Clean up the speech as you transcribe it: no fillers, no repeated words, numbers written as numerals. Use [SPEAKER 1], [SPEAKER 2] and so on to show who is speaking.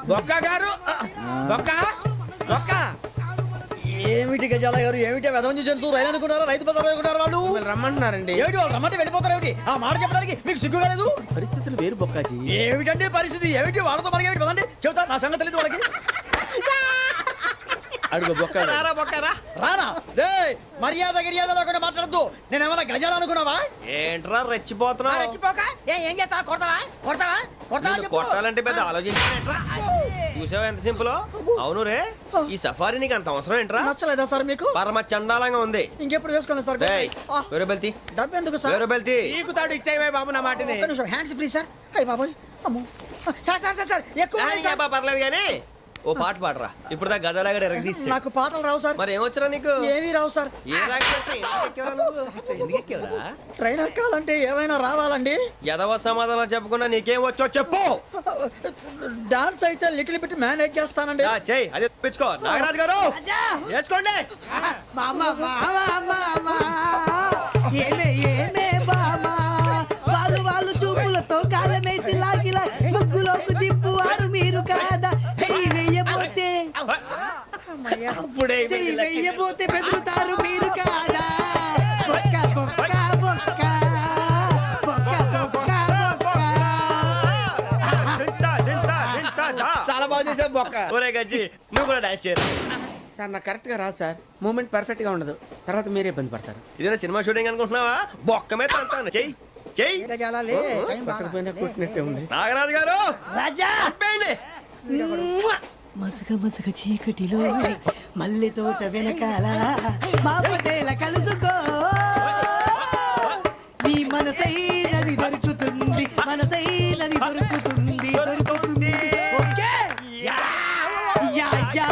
[SPEAKER 1] బొక్క గారు బొక్క బొక్క
[SPEAKER 2] ఏమిటి గజాల గారు ఏమిటి వెదవని తెలుసు రైలు అనుకున్నారా రైతు బజార్ అనుకున్నారు వాళ్ళు
[SPEAKER 1] రమ్మంటున్నారండి.
[SPEAKER 2] ఏమిటి వాళ్ళు రమ్మంటే వెళ్ళిపోతారు ఏమిటి ఆ మాట చెప్పడానికి మీకు సిగ్గు కాలేదు
[SPEAKER 1] పరిస్థితులు వేరు బొక్కాజీ.
[SPEAKER 2] ఏమిటండి పరిస్థితి ఏమిటి వాళ్ళతో మనకి ఏమిటి పదండి చెబుతా నా సంగతి తెలియదు వాళ్ళకి
[SPEAKER 1] అడుగు బొక్క
[SPEAKER 2] రారా బొక్కరా రానా రే మర్యాద గిర్యాద లేకుండా మాట్లాడద్దు నేను ఏమైనా గజాలు అనుకున్నావా
[SPEAKER 1] ఏంట్రా రెచ్చిపోతున్నావు?
[SPEAKER 2] రెచ్చిపోక ఏం చేస్తావా కొడతావా కొడతావా కొడతావా
[SPEAKER 1] నిన్ను కొట్టాలంటే పెద్ద ఆలోచించానేంట్రా? చూసావా ఎంత సింపుల్. అవును రే ఈ సఫారీ నీకు అంత అవసరం ఏంట్రా?
[SPEAKER 2] నచ్చలేదా సార్ మీకు
[SPEAKER 1] పరమ చండాలంగా ఉంది.
[SPEAKER 2] ఇంకెప్పుడు వేసుకోండి సార్
[SPEAKER 1] వేరే బెల్తి
[SPEAKER 2] డబ్బు ఎందుకు సార్
[SPEAKER 1] వేరే బెల్తి
[SPEAKER 3] నీకు తాడు ఇచ్చేవే బాబు నా మాటని.
[SPEAKER 2] ఒక్క నిమిషం హ్యాండ్స్ ఫ్రీ సార్ అయ్యి బాబోయ్ అమ్మో సార్ సార్ సార్ సార్ ఎక్కువ ఉన్నాయి సార్.
[SPEAKER 1] పర్లేదు కానీ ఓ పాట పాడరా. ఇప్పుడు దా గదలాగడ ఎరగదీసి.
[SPEAKER 2] నాకు పాటలు రావు సార్
[SPEAKER 1] మరి ఏమొచ్చరా నీకు?
[SPEAKER 2] ఏమీ రావు సార్
[SPEAKER 1] ఏ రాకపోతే ఎందుకు ఎక్కేవరా?
[SPEAKER 2] ట్రైన్ ఎక్కాలంటే ఏమైనా రావాలండి
[SPEAKER 1] ఎదవ సమాధానం చెప్పకుండా నీకేం వచ్చో చెప్పు.
[SPEAKER 2] డాన్స్ అయితే లిటిల్ బిట్ మేనేజ్ చేస్తానండి
[SPEAKER 1] చెయ్యి అదే తెప్పించుకో. నాగరాజు గారు వేసుకోండి.
[SPEAKER 3] మామ మామ మామ ఏమే ఏమే బామా వాళ్ళు వాళ్ళు చూపులతో కాలమేసి లాగిలా ముగ్గులోకి దిప్పువారు మీరు కాదా చెయ్యి వెయ్యబోతే
[SPEAKER 1] అప్పుడే
[SPEAKER 3] చెయ్యి వెయ్యబోతే బెదురుతారు మీరు కాదా బొక్క బొక్క బొక్క బొక్క బొక్క బొక్క.
[SPEAKER 1] చాలా బాగా చేసావు బొక్క. ఒరే గజ్జి నువ్వు కూడా డాన్స్ చేయరు.
[SPEAKER 3] సార్ నాకు కరెక్ట్ గా రాదు సార్. మూమెంట్ పర్ఫెక్ట్ గా ఉండదు, తర్వాత మీరే ఇబ్బంది పడతారు.
[SPEAKER 1] ఇదేనా సినిమా షూటింగ్ అనుకుంటున్నావా? బొక్క మీద తంతాను. చెయ్యి చెయ్యి.
[SPEAKER 3] పక్కన పోయినా కొట్టినట్టే ఉంది.
[SPEAKER 1] నాగరాజు గారు
[SPEAKER 2] రాజా
[SPEAKER 1] ఆపేయండి.
[SPEAKER 3] మసక మసక చీకటిలో మల్లె తోట వెనకాల మా పటేల కలుసుకో నీ మనసైనది దొరుకుతుంది మనసైనది దొరుకుతుంది దొరుకుతుంది ఓకే యా యా